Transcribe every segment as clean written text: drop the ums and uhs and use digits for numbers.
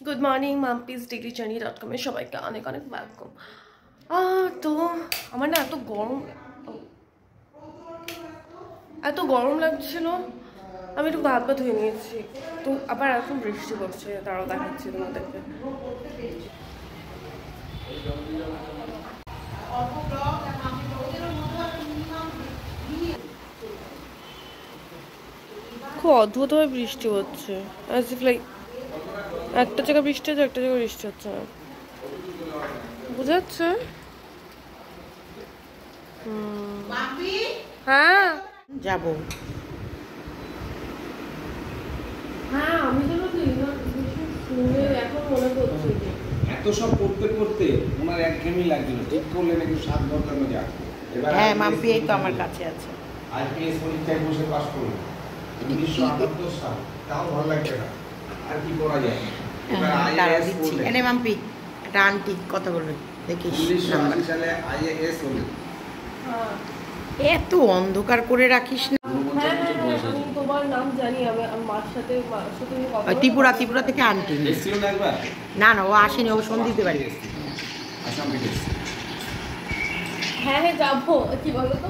Good morning Mampi's degree জার্নি.com সবাইকে অনেক অনেক ওয়েলকাম। তো আমার না এত গরম লাগছিল, আমি একটু গা হাত ধুয়ে নিয়েছি। তো আবার এখন বৃষ্টি পড়ছে, তারাও দেখাচ্ছি তোমাদেরকে। খুব অদ্ভুতভাবে বৃষ্টি হচ্ছে, একটা জায়গায় বৃষ্টি হচ্ছে, একটা জায়গায় বৃষ্টি হচ্ছে না, বুঝা যাচ্ছে? হ্যাঁ যাবো। হ্যাঁ আমি তো শুনে এখন মনে করছি এত সব করতে করতে ওনার একঘেয়েমি লাগছিল, ঠিক করলেন একটু 7 ঘন্টার মধ্যে আসবে। হ্যাঁ মাম্পি এই তো আমার কাছে আছে। আইপিএস পরীক্ষায় বসে পাস করলেন 1978 সাল, তাও ভালো লাগছে না, আর কি করা যায়। তারা দিচ্ছি এনে মাম্পি একটা আন্টি কথা বলবে দেখিস। 1980 সালে আইএএস হলেন। এত অন্ধকার করে রাখিস না। আমি তোমার নাম জানি, আমি মার সাথে ত্রিপুরা থেকে আন্টি। এসেছিল না একবার? না না ও আসেনি, ও সন্দীপের বাড়ি। আসাম থেকে হ্যাঁ যাবো। কি বলো তো,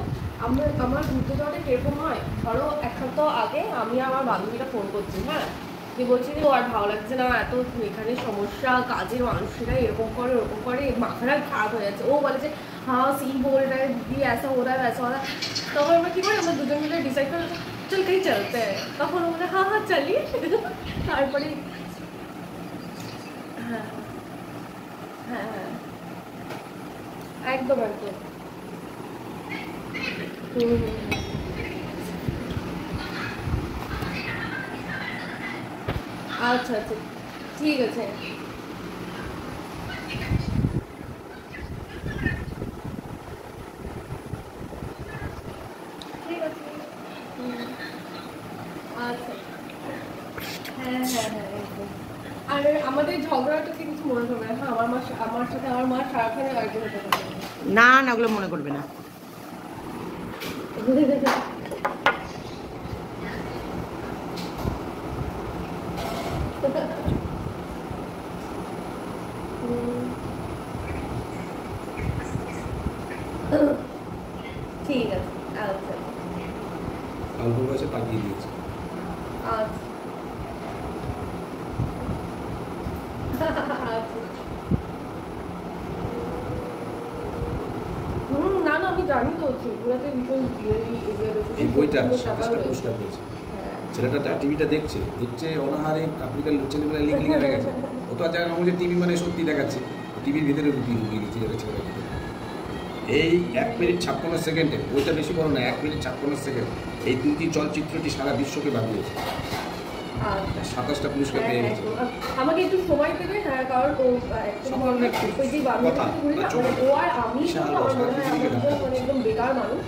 আমার ঘুরতে যাওয়াটা কিরকম হয়, ধরো 1 সপ্তাহ আগে আমি আমার বান্ধবীরা ফোন করছি, হ্যাঁ কি বলছি তো আর ভালো লাগছে না, এত এখানে সমস্যা, কাজের মানুষেরা এরকম করে ওরকম করে, মাথাটা খারাপ হয়ে যাচ্ছে। ও বলে যে হ্যাঁ সি बोल रहा है दीदी ऐसा हो रहा है वैसा हो रहा है। তখন আমরা কি করি, আমরা দুজন মিলে ডিসাইড করে চল কहीं চলতে हैं, তখন ও বলে হ্যাঁ হ্যাঁ চলি। তারপরে হ্যাঁ হ্যাঁ হ্যাঁ একদম একদম। আচ্ছা আচ্ছা ঠিক আছে। ঠিক আছে আচ্ছা হ্যাঁ হ্যাঁ হ্যাঁ একদম। আর আমাদের ঝগড়াটাকে কিছু মনে করবে না, হ্যাঁ আমার সাথে আমার মা সারাক্ষণ আর্গুমেন্ট হতে থাকে। না না ওগুলো মনে করবে না। ঠিক আছে আচ্ছা অল্প বয়সে পাঠিয়ে দিয়েছে। না না আমি জানি তো ত্রিপুরাতে ভীষণ এই বইটা 27টা পুরস্কার পেয়েছে। ছেলেটা টিভিটা দেখছে অনাহারে আফ্রিকার ছেলেমেলা লিখে হয়ে গেছে। ও তো আর জায়গা আমাদের টিভি মানে সত্যি দেখাচ্ছে, টিভির ভিতরে ঢুকিয়ে দিচ্ছে ছেলেটা। এই 1 মিনিট 56 সেকেন্ডে, বইটা বেশি বড় না, 1 মিনিট 56 সেকেন্ড এই 2টি চলচ্চিত্রটি সারা বিশ্বকে ভাবিয়েছে। 27টা পুরস্কার পেয়ে গেছে। আমাকে একটু সময় দেবে, হ্যাঁ কারণ ও একদম বেকার মানুষ,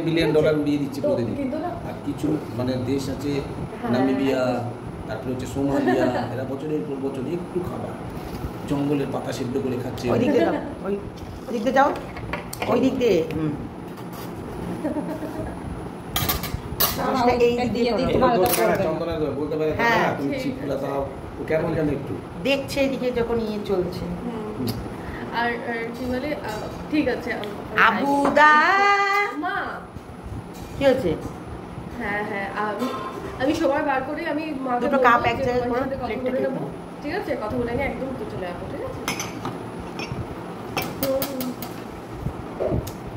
বিলিয়ন ডলার উড়িয়ে দিচ্ছে প্রতিদিন। আর কিছু মানে দেশ আছে নামিবিয়া, তারপরে হচ্ছে সোমালিয়া, এরা বছরের পর বছর একটু খাবার জঙ্গলের পাতা সিদ্ধ করে খাচ্ছে। ওই দিক দিয়ে যাও ওই দিক দিয়ে কেমন জানো একটু দেখছে এদিকে যখন ইয়ে চলছে। আর কি বলে ঠিক আছে আবুদা মা কি হচ্ছে? হ্যাঁ হ্যাঁ আমি সময় বার করে আমি দুটো কাপ এক জায়গায় করে কথা বলে নেবো, ঠিক আছে? কথা বলে নিয়ে একদম তো চলে যাবো, ঠিক আছে?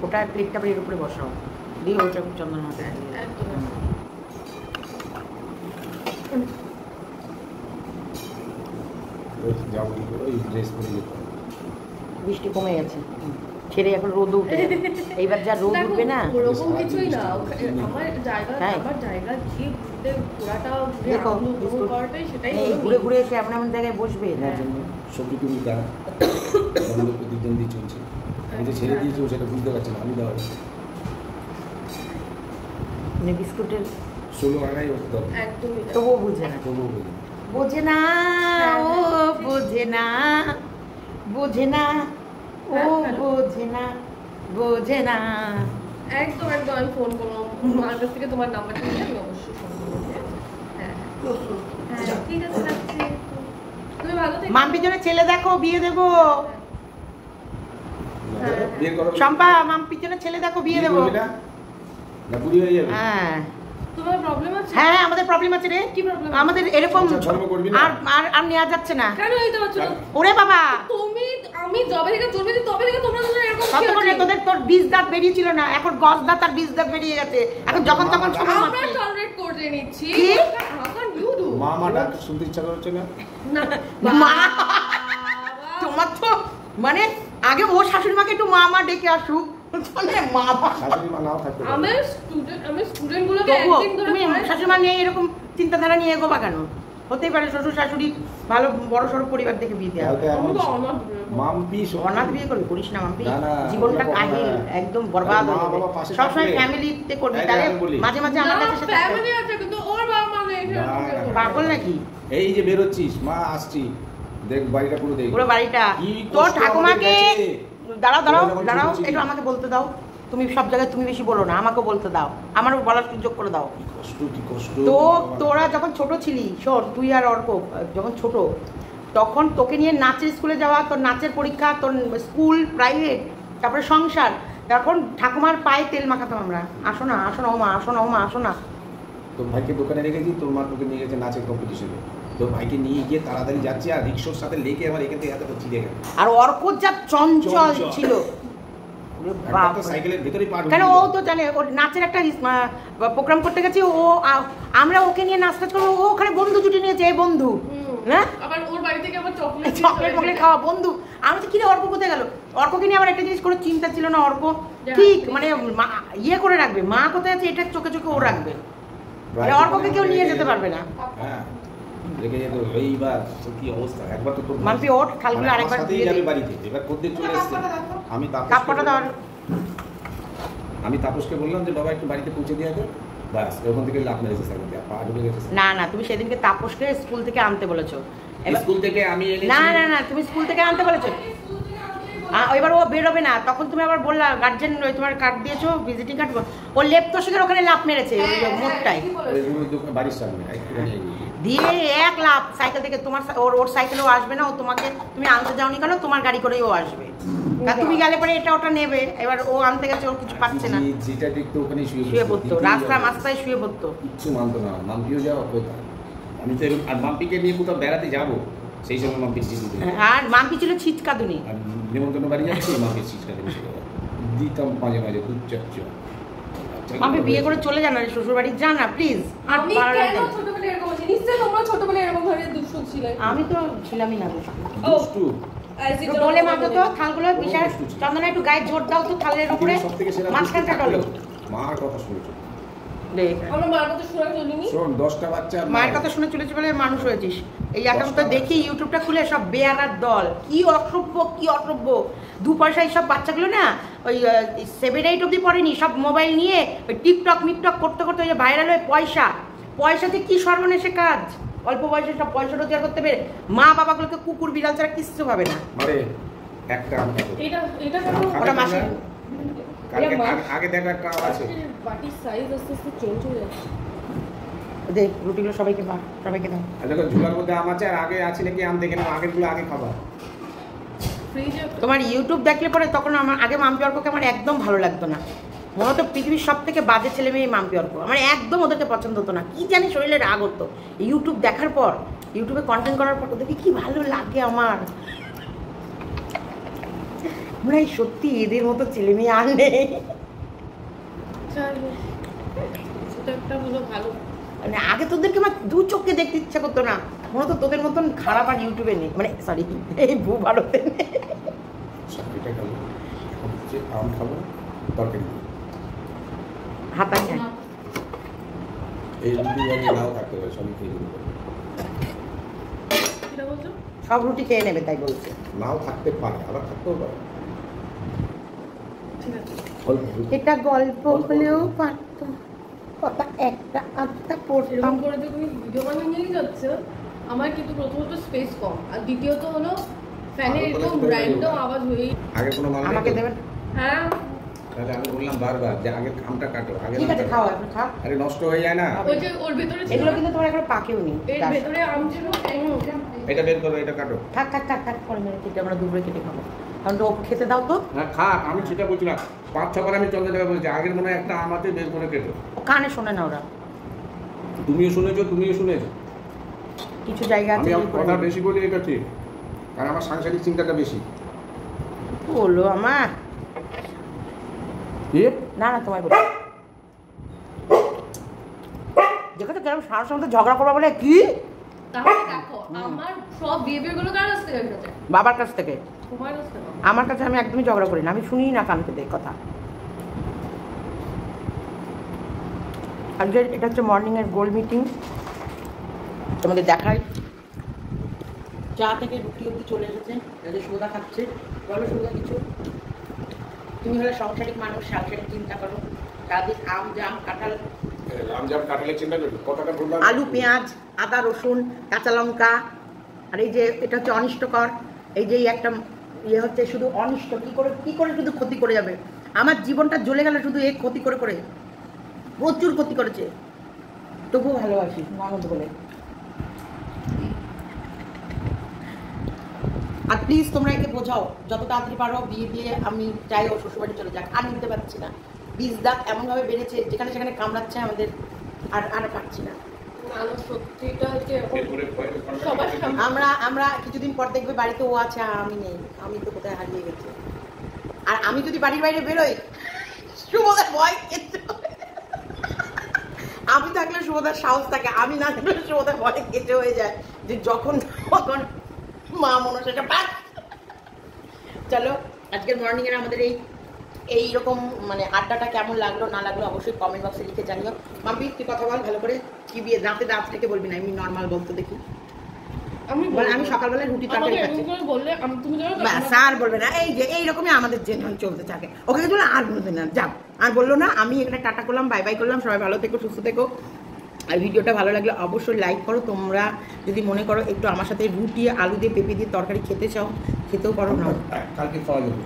ওটা প্লেটটা এর উপরে বসাও দিয়ে ওইটা চন্দন হাতে একদম। বৃষ্টি কমে গেছে, ছেড়ে এখন রোদ উঠে এইবার যা রোদ উঠবে না ওরকম কিছুই না। আমার জায়গা গিয়ে ঘোরাটা করাটাই সেটাই ঘুরে ঘুরে এসে এমন এমন জায়গায় বসবে তার জন্য। সবজি তুমি দাও প্রতিদ্বন্দ্বী চলছে, আমি যে ছেড়ে দিয়েছি সেটা বুঝতে পারছি না। আমি দাও বিস্কুটের 16 আনাই হতো একদমই, তবুও বুঝে না, বোঝে না ও বোঝে না, বোঝে না ও বোঝে না, বোঝে না। একদম একদম। আমি ফোন করলাম মার কাছ থেকে তোমার নাম্বারটা নিয়ে, আমি অবশ্যই ফোন করবো। হ্যাঁ ঠিক আছে রাখছি। তুমি ভালো থেকো। মাম্পির জন্য ছেলে দেখো, বিয়ে দেবো। বিয়ে করো শম্পা, মাম্পির জন্য ছেলে দেখো, বিয়ে দেবো। না বুড়ি হয়ে যাবে। হ্যাঁ তোমার প্রবলেম আছে? হ্যাঁ আমাদের প্রবলেম আছে রে। কি প্রবলেম? আমাদের এরকম ধর্ম করবি না? আর আর আর নেওয়া যাচ্ছে না। কেন এই তো হচ্ছে? ওরে বাবা, তুমি আমি যবে থেকে জন্মেছি তবে থেকে তোমরা দুজন এরকম কি ততক্ষণে হচ্ছে? তোদের তোর বীজ দাঁত বেরিয়েছিল না, এখন গজ দাঁত আর বীজ দাঁত বেরিয়ে গেছে। এখন যখন তখন ছোট আমরা মারছে। টলারেট করে নিচ্ছি। কি? How can you do? মা ডাক শুনতে ইচ্ছা করছে না? না মা, তোমার তো মানে আগে ও শাশুড়ি মাকে একটু মা মা ডেকে আসুক, মানে মা মা। শাশুড়ি মা নাও থাকতে পারে। আমি স্টুডেন্ট গুলোকে তবুও একদিন ধরে তুমি শাশুড়ি মা নিয়ে এরকম চিন্তাধারা নিয়ে এগোবা কেন? হতেই পারে শ্বশুর শাশুড়ি ভালো বড় সড়ো পরিবার থেকে বিয়ে দেওয়া। কালকে আমি এমন তো অনাথ। মাম্পি অনাথ বিয়ে করবি, করিস না মাম্পি, না, না, জীবনটা ওরকম কাহিল, না। একদম বরবাদ মা হয়ে যাবে। বাবা পাশে সবসময় থাকলে- ফ্যামিলিতে করবি, এই তাহলে আমি বলি। মাঝে মাঝে আমার কাছে এসে থাকতে ফ্যামিলি আছে কিন্তু ওর বাবা মা নেই। না, না, পাগল নাকি? এই যে বেরোচ্ছিস, মা আসছি, দেখ বাড়িটা পুরো দেখ। পুরো বাড়িটা কি তোর কষ্ট ঠাকুমাকে আমাদের গেছে। দাঁড়াও দাঁড়াও ওরা যখন দাঁড়াও, ছোট ছিল। একটু আমাকে বলতে দাও। তুমি সব জায়গায় তুমি বেশি বলো না, আমাকেও বলতে দাও, আমারও বলার সুযোগ করে দাও। কি কষ্ট। তো তোরা যখন ছোট ছিলি, শোন তুই আর অর্ক যখন ছোট, তখন তোকে নিয়ে নাচের স্কুলে যাওয়া, তোর নাচের পরীক্ষা, তোর স্কুল প্রাইভেট, তারপরে সংসার, তখন ঠাকুমার পায়ে তেল মাখাতাম আমরা। আসো না আসো না ও মা, আসো না ও মা, আসো না। তোর ভাইকে দোকানে রেখেছি, তোর মা তোকে নিয়ে গেছে নাচের কম্পিটিশনে। তোর ভাইকে নিয়ে গিয়ে তাড়াতাড়ি যাচ্ছে আর রিক্সার সাথে লেগে আমার এখান থেকে এতটা চিড়ে গেল। আর অর্ক যা চঞ্চল চঞ্চল। ছিল, ওরে একবার বাপ তো রে। সাইকেলের ভেতরেই পা কেন ঢুকিয়ে ও দিল। তো জানে ওর নাচের একটা প্রোগ্রাম করতে গেছি, ও আমরা ওকে নিয়ে নাচ টাচ করবো, ও ওখানে বন্ধু জুটে নিয়েছে, এই বন্ধু হ্যাঁ আবার ওর বাড়ি থেকে আবার চকলেট চকলেট মকলেট খাওয়া বন্ধু। আমি তো কিরে অর্ক কোথায় গেল? অর্ককে নিয়ে আমার একটা জিনিস কোনো চিন্তা ছিল না, অর্ক ঠিক মানে ইয়ে করে রাখবে, মা কোথায় আছে এটা চোখে চোখে ও রাখবে, মানে অর্ককে কেউ নিয়ে যেতে পারবে না। হ্যাঁ রেখে যেত। এইবার তো কি অবস্থা, একবার তো তোর মাম্পি ওঠ, থালগুলো মানে আরেকবার আমার সাথেই দিয়ে যাবে দে। বাড়িতে। এবার কোদ্দিন চলে এসেছে, আমি কাপড়টা দাও। আমি তাপসকে বললাম যে বাবা একটু বাড়িতে পৌঁছে দিয়ে দে, ব্যাস ওখান থেকে লাভ মেরেছে সাইকেল দিয়ে, পা ঢুকে গেছে। না না, তুমি সেদিনকে তাপসকে স্কুল থেকে আনতে বলেছো। এবার স্কুল থেকে আমি এনেছি। না না না, তুমি স্কুল থেকে আনতে বলেছো। এবার ও বেরোবে না, তখন তুমি আবার বললা গার্জেন তোমার কার্ড দিয়েছো, ভিজিটিং কার্ড, ও লেপ তোষকের ওখানে লাভ মেরেছে মোটটাই ওই দোকান বাড়ির সামনে একটুখানি এগিয়ে। দিয়ে এক লাভ সাইকেল থেকে। তোমার ওর সাইকেলেও আসবে না, ও তোমাকে তুমি আনতে যাওনি কেন, তোমার গাড়ি করেই ও আসবে, কারণ তুমি গেলে পরে এটা ওটা নেবে। এবার ও আনতে গেছে, ওর কিছু পাচ্ছে না, যেটা দেখতো ওখানে শুয়ে পড়তো, রাস্তা মাস্তায় শুয়ে পড়তো। কিচ্ছু মানতো না। মাম্পিও যাওয়া কোথায়, আমি তো আর মাম্পিকে নিয়ে কোথাও বেড়াতে যাবো, সেই সময় মাম্পির চিঠি দিত। আর মাম্পি ছিল ছিচকাদুনি। আর নিমন্ত্রণ বাড়ি যাচ্ছি, মাম্পির চিঠটা দিতাম মাঝে মাঝে দুধ চাচ্ছ। মাম্পি বিয়ে করে চলে যান, শ্বশুর বাড়ি যান না প্লিজ। আমি কেন ছোটবেলায় এরকম আছি? নিশ্চয়ই তোমরা ছোটবেলায় এরকম ধরনের দুষ্ট ছিলে। আমি তো ছিলামই না দুষ্টু। দুষ্টু। একটু ডলে মাতো তো থালগুলো, বিশাল চন্দনা একটু গায়ে জোর দাও তো থালের উপরে, সবথেকে সেরা মাঝখানটা ডলো। মার কথা শুনেছো? আমরা মার কথা শোনা চলিনি। শোন, 10টা বাচ্চা মায়ের কথা শুনে চলেছি বলে মানুষ হয়েছিস। এই এখন তো দেখি ইউটিউবটা খুলে সব বেয়ারার দল, কি অসভ্য কি অসভ্য। 2 পয়সা এইসব বাচ্চাগুলো না, ওই 7-8 অব্দি পড়েনি, সব মোবাইল নিয়ে ওই টিকটক মিকটক করতে করতে ওই যে ভাইরাল হয়ে পয়সাতে কি সর্বনেশে কাজ। অল্প বয়সে সব পয়সা রোজগার করতে পেরে মা বাবাগুলোকে কুকুর বিড়াল ছাড়া কিচ্ছু পাবে না। আরে একটা আম খাবো। এটা কেন? ওটা মাসি কালকে আগে দেখা একটা আম আছে। বাটির সাইজ আস্তে আস্তে চেঞ্জ হয়ে যাচ্ছে। দেখ রুটিগুলো সবাইকে দাও। আর দেখো ঝুলার মধ্যে আম আছে, আর আগে আছে নাকি আম দেখে নাও, আগেরগুলো আগে খাবা। ফ্রিজে তোমার ইউটিউব দেখলে পরে তখন আমার আগে মাম্পি অর্ককে আমার একদম ভালো লাগতো না, মনে হতো পৃথিবীর সব থেকে বাজে ছেলে মেয়ে মাম্পি অর্ক, আমার একদম ওদেরকে পছন্দ হতো না, কি জানি শরীরে রাগ হতো। ইউটিউব দেখার পর, ইউটিউবে কন্টেন্ট করার পর ওদেরকে কি ভালো লাগে আমার, মনে হয় সত্যি এদের মতো ছেলে মেয়ে আর নেই। সেটা একটা হলো ভালো। মানে আগে তোদেরকে আমার 2 চোখে দেখতে ইচ্ছা করতো না, মনে হতো তোদের মতন খারাপ আর ইউটিউবে নেই, মানে সরি এই ভারতে নেই। এটা খাবো, হচ্ছে আম খাবো, তরকারি হাতা খায় এই রুটি আমি নাও থাকতে পারে, সবই খেয়ে দেবো। এটা বলছো? সব রুটি খেয়ে নেবে তাই বলছে। নাও থাকতে পারে, আবার থাকতেও পারে। ঠিক আছে। অল্প রুটি। এটা গল্প হলেও পারতাম, কথা একটা আধটা পড়তাম। এরকম করে যে তুমি ভিডিও বানিয়ে নিয়ে যাচ্ছ, আমার কিন্তু প্রথমত স্পেস কম, আর দ্বিতীয়ত হলো ফ্যানের এরকম র্যান্ডম আওয়াজ হয়েই। আগে কোনো মাল আমাকে দেবেন? হ্যাঁ তাহলে আমি বললাম বারবার যে আগে খামটা কাটো, আগে ঠিক আছে, খাও এখন খাও। আরে নষ্ট হয়ে যায় না। ওই যে ওর ভেতরে ছিল এগুলো কিন্তু তোমার এখন পাকেও নি। এর ভেতরে আম ছিল। এটা বের করো, এটা কাটো। থাক থাক থাক থাক, পরে মেরে কেটে আমরা দুপুরে কেটে খাবো। কারণ তো ওকে খেতে দাও তো। হ্যাঁ খা, আমি সেটা বলছি না। 5-6 বার আমি চন্দ্রটাকে বলছি আগের মনে হয় একটা আম আছে, বের করে কেটো। ও কানে শোনে না ওরা। তুমিও শুনেছো, তুমিও শুনেছো। কিছু জায়গা আছে আমি আমার কথা বেশি বলি, এটা ঠিক, কারণ আমার সাংসারিক চিন্তাটা বেশি। বলো আমার কি না না তোমায় বলো দেখো তো কেরম সারা সময় ঝগড়া করবা বলে কি। তাহলে দেখো আমার সব বিহেভিয়ার গুলো কার কাছ থেকে এসেছে? বাবার কাছ থেকে। তোমার কাছ থেকে? আমার কাছে আমি একদমই ঝগড়া করি না, আমি শুনি না কান পেতে কথা। আজকে এটা হচ্ছে মর্নিংয়ের গোল মিটিং, তোমাদের দেখাই। চা থেকে রুটি অব্দি চলে এসেছে, এদের সুবিধা খাচ্ছে। বলো সুবিধা কিছু, তুমি হলে সাংসারিক মানুষ, সাংসারিক চিন্তা করো। সারাদিন আম জাম কাঁঠাল, রামজাম কাটালে চিন্তা করি কথাটা বললাম। আলু পেঁয়াজ আদা রসুন কাঁচা লঙ্কা, আর এই যে এটা হচ্ছে অনিষ্টকর। এই যে একটা ইয়ে হচ্ছে শুধু অনিষ্ট, কি করে শুধু ক্ষতি করে যাবে। আমার জীবনটা জ্বলে গেল শুধু এই ক্ষতি করে করে, প্রচুর ক্ষতি করেছে। তবুও ভালোবাসি ননদ বলে। আর প্লিজ তোমরা একে বোঝাও যত তাড়াতাড়ি পারো, বিয়ে দিয়ে আমি চাই ও শ্বশুরবাড়ি চলে যাক। আর নিতে পারছি না, বীজ দাঁত এমনভাবে বেড়েছে যেখানে সেখানে কামড়াচ্ছে আমাদের, আর পারছি না। সত্যিটা হচ্ছে সবার সামনে আমরা কিছুদিন পর দেখবে বাড়িতে ও আছে আর আমি নেই, আমি তো কোথায় হারিয়ে গেছি। আর আমি যদি বাড়ির বাইরে বেরোই, সুবোধার ভয় খেতে হবে। আমি থাকলে সুবোধার সাহস থাকে, আমি না থাকলে সুবোধার ভয় খেতে হয়ে যায় যে যখন তখন মা মনসাটা পাক। চলো আজকের মর্নিং এর আমাদের এইরকম মানে আড্ডাটা কেমন লাগলো না লাগলো অবশ্যই কমেন্ট বক্সে লিখে জানিও। মাম্পি তুই কথা বল ভালো করে, কি বিয়ে দাঁতে দাঁত থেকে বলবি না, আমি নর্মাল বলতে দেখি। আমি সকালবেলায় রুটি তরকারি খাচ্ছি, বললে তুমি ব্যাস আর বলবে না। এই যে এইরকমই আমাদের জেনারেল চলতে থাকে। ওকে বলে আর বলবে না, যাও আর বললো না। আমি এখানে টাটা করলাম, বাই বাই করলাম। সবাই ভালো থেকো, সুস্থ থেকো। আর ভিডিওটা ভালো লাগলে অবশ্যই লাইক করো। তোমরা যদি মনে করো একটু আমার সাথে রুটি আলু দিয়ে পেঁপে দিয়ে তরকারি খেতে চাও, খেতেও পারো না, কালকে খাওয়া যাবে।